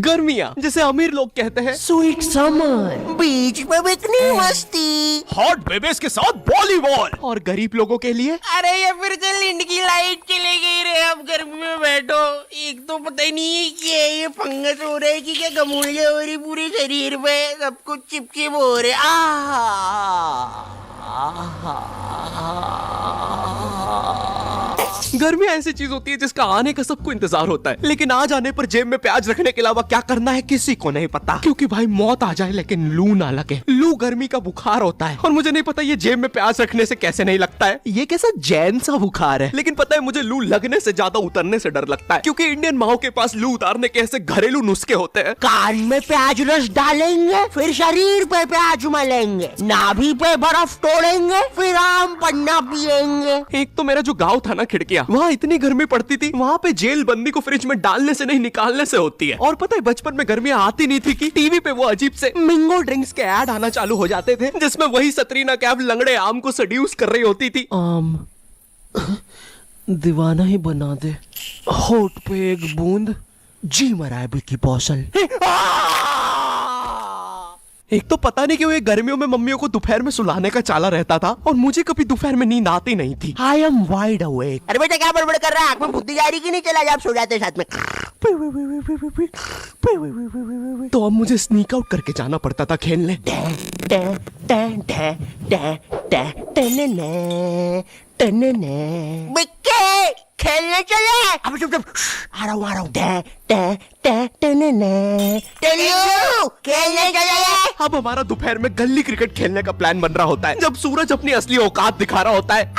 गर्मियाँ जिसे अमीर लोग कहते हैं स्वीट समर, बीच पे बिकनी मस्ती, हॉट बेबीज के साथ वॉलीबॉल, और गरीब लोगों के लिए अरे ये फिर से लिंड की लाइट चली गई रे। अब गर्मी में बैठो, एक तो पता ही नहीं है कि ये फंगस हो रहा है कि क्या गमूलिया हो रही पूरे शरीर पे, सब कुछ चिपचिप हो रहे। गर्मियाँ ऐसी चीज होती है जिसका आने का सबको इंतजार होता है, लेकिन आ जाने पर जेब में प्याज रखने के अलावा क्या करना है किसी को नहीं पता। क्योंकि भाई मौत आ जाए लेकिन लू ना लगे। लू गर्मी का बुखार होता है और मुझे नहीं पता ये जेब में प्याज रखने से कैसे नहीं लगता है। ये कैसा जैन सा बुखार है। लेकिन पता है मुझे लू लगने से ज्यादा उतरने से डर लगता है, क्योंकि इंडियन माओ के पास लू उतारने के ऐसे घरेलू नुस्खे होते हैं। कान में प्याज रस डालेंगे, फिर शरीर पे प्याज मलेंगे, नाभि पे बर्फ तोड़ेंगे, फिर आम पन्ना पिएंगे। एक तो मेरा जो गांव था ना खिड़कियां, वहाँ इतनी गर्मी पड़ती थी, वहाँ पे जेल बंदी को फ्रिज में डालने से नहीं निकालने से होती है। और पता है बचपन में गर्मियाँ आती नहीं थी कि टीवी पे वो अजीब से मिंगो ड्रिंक्स के ऐड आना चालू हो जाते थे, जिसमें वही सतरीना कैफ लंगड़े आम को सड्यूस कर रही होती थी। आम दीवाना ही बना दे, होठ पे एक बूंद, जी मरा है विकी कौशल। एक तो पता नहीं क्यों ये गर्मियों में मम्मियों को दोपहर में सुलाने का चाला रहता था और मुझे कभी दोपहर में नींद आती नहीं थी। I am wide awake. अरे बेटा क्या बड़बड़ कर रहा है, आंख में बुद्धि जा रही कि नहीं? चला जा, आप सो जाते साथ में। तो अब मुझे स्नीक आउट करके जाना पड़ता था खेलने। बिक्के खेलने चले। अब चुप चुप, आ रहा हूँ। खेलने चले। अब हमारा दोपहर में गली क्रिकेट खेलने का प्लान बन रहा होता है, जब सूरज अपनी असली औकात दिखा रहा होता है।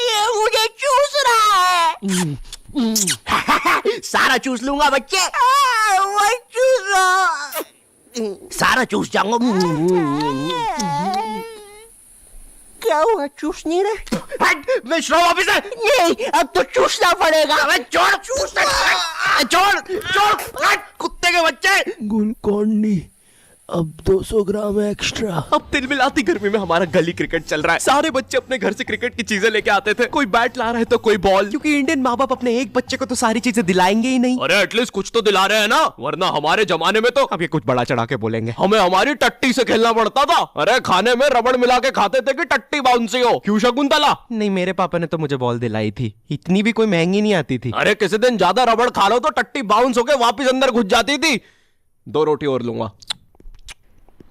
ये मुझे चूस रहा है। सारा चूस लूंगा बच्चे। वो चूस रहा, सारा चूस जाऊंगा। क्या हुआ, चूस नहीं रहे? मैं श्रम ऑफिसर। नहीं, अब तो चूसना पड़ेगा। छोड़ कुत्ते के बच्चे। गुलकोंडी अब 200 ग्राम एक्स्ट्रा। अब तिलमिलाती गर्मी में हमारा गली क्रिकेट चल रहा है। सारे बच्चे अपने घर से क्रिकेट की चीजें लेके आते थे, कोई बैट ला रहा है तो कोई बॉल, क्योंकि इंडियन माँ बाप अपने एक बच्चे को तो सारी चीजें दिलाएंगे ही नहीं। अरे एटलीस्ट कुछ तो दिला रहे हैं ना, वरना हमारे जमाने में तो, अब ये कुछ बड़ा चढ़ा के बोलेंगे, हमें हमारी टट्टी से खेलना पड़ता था। अरे खाने में रबड़ मिला के खाते थे कि टट्टी बाउंसी हो। क्यों शकुंतला? नहीं, मेरे पापा ने तो मुझे बॉल दिलाई थी, इतनी भी कोई महंगी नहीं आती थी। अरे किसी दिन ज्यादा रबड़ खा लो तो टट्टी बाउंस होके वापिस अंदर घुस जाती थी। 2 रोटी और लूंगा।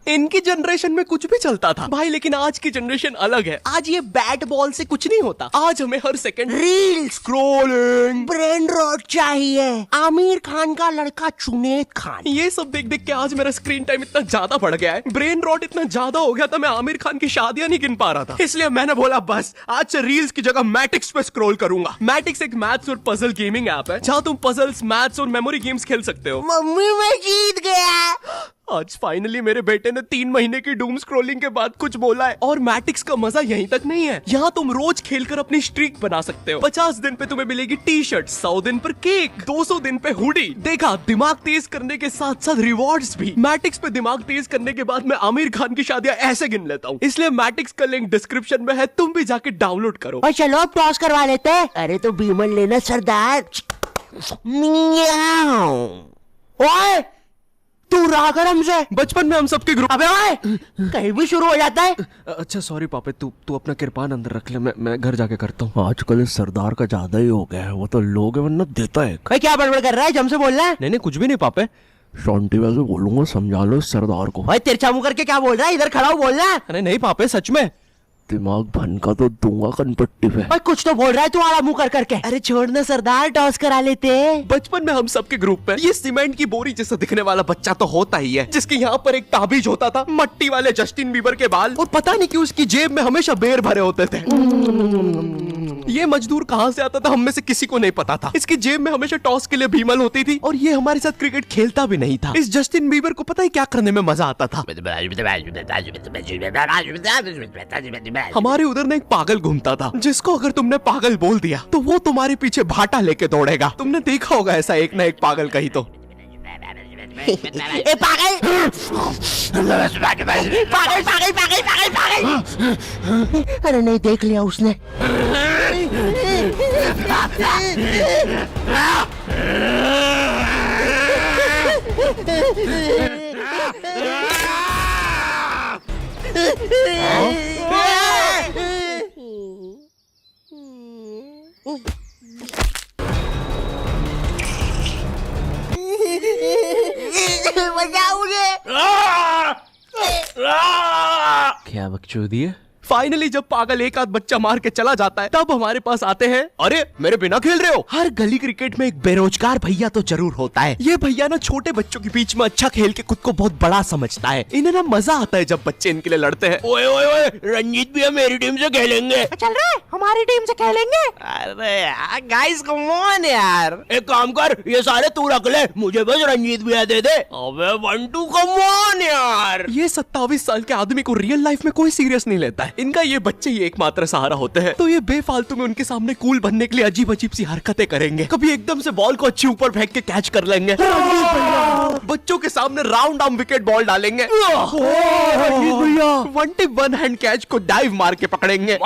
इनकी जनरेशन में कुछ भी चलता था भाई, लेकिन आज की जनरेशन अलग है। आज ये बैट बॉल से कुछ नहीं होता। आज हमें हर second reel scrolling, brain rot चाहिए। आमिर खान का लड़का जुनैद खान, ये सब देख देख के आज मेरा स्क्रीन टाइम इतना ज्यादा बढ़ गया है, ब्रेन रॉट इतना ज्यादा हो गया था, मैं आमिर खान की शादियां नहीं गिन पा रहा था। इसलिए मैंने बोला बस आज से रील्स की जगह मैटिक्स पे स्क्रॉल करूंगा। मैटिक्स एक मैथ्स और पजल गेमिंग ऐप है, जहां तुम पजल्स, मैथ्स और मेमोरी गेम्स खेल सकते हो। मम्मी मैं जीत गया। आज फाइनली मेरे बेटे ने 3 महीने की डूम स्क्रॉलिंग के बाद कुछ बोला है। और मैटिक्स का मजा यहीं तक नहीं है, यहाँ तुम रोज खेलकर अपनी स्ट्रीक बना सकते हो। 50 दिन पे तुम्हें मिलेगी टी शर्ट, 100 दिन पर केक, 200 दिन पे हुडी। देखा, दिमाग तेज करने के साथ साथ रिवॉर्ड्स भी। मैटिक्स पे दिमाग तेज करने के बाद मैं आमिर खान की शादियां ऐसे गिन लेता हूँ। इसलिए मैटिक्स का लिंक डिस्क्रिप्शन में है, तुम भी जाके डाउनलोड करो। और चलो अब टॉस करवा लेते हैं। अरे तो बीमन लेना सरदार। ओए तू रहा कर हमसे, बचपन में हम सबके ग्रुप। अबे ओए कहीं भी शुरू हो जाता है। अच्छा सॉरी पापे, तू अपना किरपान अंदर रख ले, मैं घर जाके करता हूँ। आजकल इस सरदार का ज्यादा ही हो गया है, वो तो लोग है वरना देता है। भाई क्या बड़बड़ कर रहा है, जम से बोल रहा है। नहीं कुछ भी नहीं पापे। शांति वैसे बोलूंगा, समझा लो इस सरदार को। भाई तिरछा मुंह करके क्या बोल रहा है, इधर खड़ा हो बोल रहा है। अरे नहीं पापे, सच में दिमाग भनका तो दूंगा कनपट्टी पे। भाई कुछ तो बोल रहा है तू आड़ा मुंह कर करके। अरे छोड़ना सरदार, टॉस करा लेते। बचपन में हम सबके ग्रुप में ये सीमेंट की बोरी जैसा दिखने वाला बच्चा तो होता ही है, जिसके यहाँ पर एक ताबीज होता था, मट्टी वाले जस्टिन बीबर के बाल, और पता नहीं क्यों उसकी जेब में हमेशा बेर भरे होते थे। ये मजदूर कहाँ से आता था हम में से किसी को नहीं पता था। इसकी जेब में हमेशा टॉस के लिए भीमल होती थी, और ये हमारे साथ क्रिकेट खेलता भी नहीं था। इस जस्टिन बीबर को पता है क्या करने में मजा आता था। हमारे उधर ना एक पागल घूमता था, जिसको अगर तुमने पागल बोल दिया तो वो तुम्हारे पीछे भाटा लेके दौड़ेगा। तुमने देखा होगा ऐसा एक ना एक पागल कहीं तो। ए पागल पागल पागल पागल पागल पागल। अरे नहीं देख लिया उसने। बचाओ मुझे। क्या बकचोदी है? फाइनली जब पागल एक आध बच्चा मार के चला जाता है तब हमारे पास आते हैं, अरे मेरे बिना खेल रहे हो। हर गली क्रिकेट में एक बेरोजगार भैया तो जरूर होता है। ये भैया ना छोटे बच्चों के बीच में अच्छा खेल के खुद को बहुत बड़ा समझता है। इन्हें ना मजा आता है जब बच्चे इनके लिए लड़ते हैं। ओए ओए ओए, रंजीत भैया मेरी टीम से खेलेंगे। चल रहा है, हमारी टीम से खेलेंगे। अरे यार गाइस कम ऑन यार। एक काम कर, ये सारे तू रख ले, मुझे बस रंजीत भैया दे दे। अबे बंटू कम ऑन यार। ये 27 साल के आदमी को रियल लाइफ में कोई सीरियस नहीं लेता है। इनका ये बच्चे ही एकमात्र सहारा होते हैं, तो ये बेफालतू में उनके सामने कूल बनने के लिए अजीब अजीब सी हरकतें करेंगे। कभी एकदम से बॉल को अच्छी ऊपर फेंक के कैच कर लेंगे, बच्चों के सामने राउंड आर्म विकेट बॉल डालेंगे, one tip one hand catch को डाइव मार के पकड़ेंगे।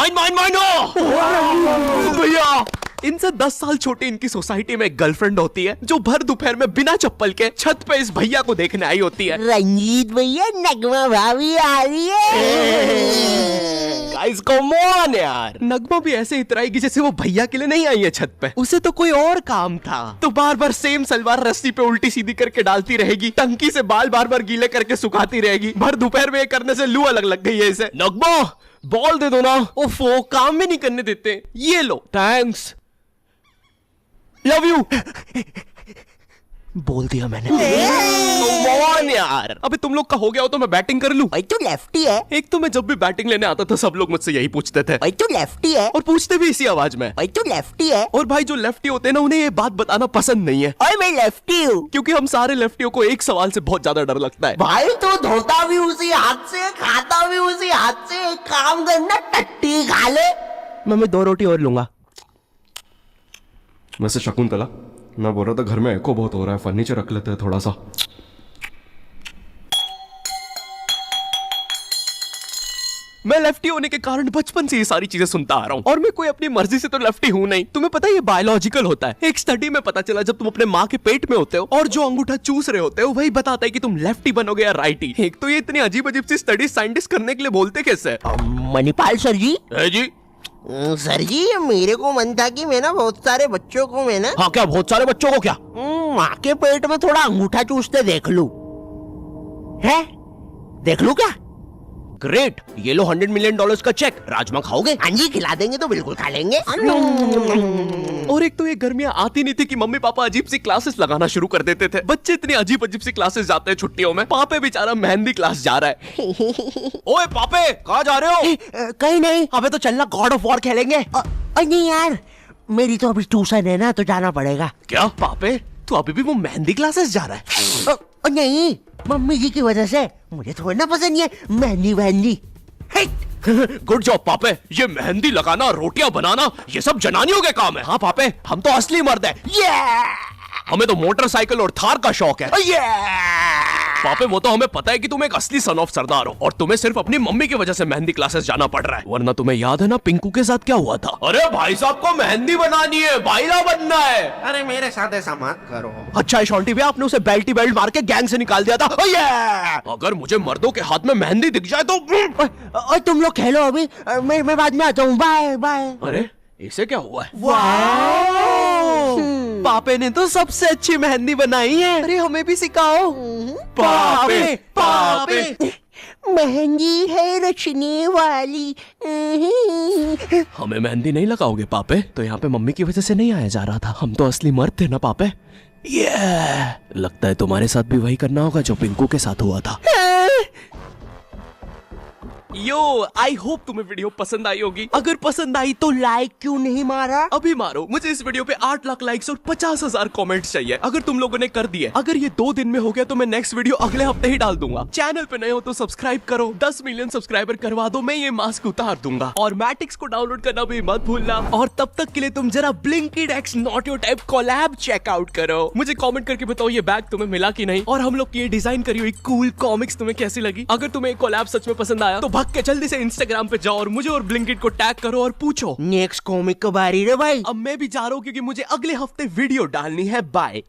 भैया इनसे 10 साल छोटी इनकी सोसाइटी में एक गर्लफ्रेंड होती है जो भर दोपहर में बिना चप्पल के छत पे इस भैया को देखने आई होती है। रंजीत भैया नगमा भाभी आ रही है। गाइस कम ऑन यार। नगमा भी ऐसे इतराएगी जैसे वो भैया के लिए नहीं आई है छत पे, उसे तो कोई और काम था। तो बार बार सेम सलवार रस्सी पे उल्टी सीधी करके डालती रहेगी, टंकी से बाल बार बार गीले करके सुखाती रहेगी। भर दोपहर में ये करने से लू अलग लग गई है इसे। नगमा बॉल दे दो ना। ओफो काम भी नहीं करने देते। ये लो थैंक्स, लव यू। बोल दिया मैंने। यार अबे तुम लोग का हो गया हो तो मैं बैटिंग कर लूं। भाई तू लेफ्टी है। एक तो मैं जब भी बैटिंग लेने आता था सब लोग मुझसे यही पूछते थे। भाई तू लेफ्टी है। और पूछते भी इसी आवाज में। भाई तू लेफ्टी है। और भाई जो लेफ्टी होते हैं ना उन्हें ये बात बताना पसंद नहीं है। और मैं लेफ्टी हूँ। क्योंकि हम सारे लेफ्टियों को एक सवाल से बहुत ज्यादा डर लगता है। भाई तू धोता भी उसी हाथ से, खाता भी उसी हाथ से। एक काम करना टट्टी खा ले। मैं 2 रोटी और लूंगा। वैसे शकुंतला मैं बोल रहा था घर में एको बहुत हो रहा है, फर्नीचर रख लेते हैं थोड़ा सा। मैं लेफ्टी होने के कारण बचपन से ये सारी चीजें सुनता आ रहा हूँ, और मैं कोई अपनी मर्जी से तो लेफ्टी हूँ नहीं। तुम्हें पता है ये बायोलॉजिकल होता है। एक स्टडी में पता चला जब तुम अपने माँ के पेट में होते हो और जो अंगूठा चूस रहे होते हो वही बताता है कि तुम लेफ्टी बनोगे या राइटी। एक तो ये इतनी अजीब अजीब सी स्टडी साइंटिस्ट करने के लिए बोलते कैसे? मणिपाल सर जी। है जी सर जी मेरे को मन था कि मैं ना बहुत सारे बच्चों को मैं ना। हाँ क्या बहुत सारे बच्चों को क्या? माँ के पेट में थोड़ा अंगूठा चूसते देख लूं। है देख लूं क्या? ग्रेट, ये लो $100 मिलियन का चेक। राजमा खाओगे? हाँ जी खिला देंगे तो बिल्कुल खा लेंगे। और एक तो ये गर्मियां आती नहीं थी कि मम्मी पापा अजीब सी क्लासेस लगाना शुरू कर देते थे। बच्चे इतनी अजीब अजीब सी क्लासेस जाते हैं छुट्टियों में। पापे बेचारा मेहंदी क्लास जा रहा है। ओए पापे कहाँ जा रहे हो? कहीं नहीं। अबे तो चलना गॉड ऑफ वॉर खेलेंगे। नहीं यार मेरी तो अभी ट्यूशन है ना, तो जाना पड़ेगा। क्या पापे तू अभी भी वो मेहंदी क्लासेस जा रहा है? नहीं मम्मी जी की वजह से। मुझे थोड़ा ना पसंद है मेहंदी वहंदी। गुड जॉब पापे। ये मेहंदी लगाना, रोटियां बनाना, ये सब जनानियों के काम है। हाँ पापे हम तो असली मर्द है। हमें तो मोटरसाइकिल और थार का शौक है। पापे वो तो हमें पता है कि तुम एक असली सन ऑफ सरदार हो और तुम्हें सिर्फ अपनी मम्मी की वजह से मेहंदी क्लासेस जाना पड़ रहा है, वरना तुम्हें याद है ना पिंकू के साथ क्या हुआ था? अरे भाई साहब को मेहंदी बनानी है, भाईला बनना है। अरे मेरे साथ ऐसा मत करो। अच्छा शॉन्टी भैया आपने उसे बेल्टी बेल्ट मार के गैंग से निकाल दिया था। अगर मुझे मर्दों के हाथ में मेहंदी दिख जाए तो तुम लोग खेलो अभी, मैं बाद में आता हूँ। Bye bye. अरे इसे क्या हुआ है? पापे ने तो सबसे अच्छी मेहंदी बनाई है। अरे हमें भी सिखाओ। पापे पापे मेहंदी है रचने वाली। हमें मेहंदी नहीं लगाओगे पापे? तो यहाँ पे मम्मी की वजह से नहीं आया जा रहा था। हम तो असली मर्द थे ना पापे। लगता है तुम्हारे साथ भी वही करना होगा जो पिंकू के साथ हुआ था। यो आई होप तुम्हें वीडियो पसंद आई होगी। अगर पसंद आई तो लाइक क्यों नहीं मारा? अभी मारो। मुझे इस वीडियो पे 8 लाख लाइक्स और 50,000 कमेंट्स चाहिए। अगर तुम लोगों ने कर दिए, अगर ये 2 दिन में हो गया तो मैं नेक्स्ट वीडियो अगले हफ्ते ही डाल दूंगा। चैनल पे नए हो तो सब्सक्राइब करो। 10 मिलियन सब्सक्राइबर करवा दो, मैं ये मास्क उतार दूंगा। और मैट्रिक्स को डाउनलोड करना भी मत भूलना। और तब तक के लिए तुम जरा Blinkit X not your type collab checkout करो। मुझे कमेंट करके बताओ ये बैग तुम्हें मिला कि नहीं, और हम लोग की ये डिजाइन करी हुई कूल कॉमिक्स तुम्हें कैसी लगी। अगर तुम्हें कोलैब सच में पसंद आया तो भाग के जल्दी से इंस्टाग्राम पे जाओ और मुझे और ब्लिंकिट को टैग करो और पूछो नेक्स्ट कॉमिक कब आ रही है भाई। अब मैं भी जा रहा हूँ क्योंकि मुझे अगले हफ्ते वीडियो डालनी है। बाय।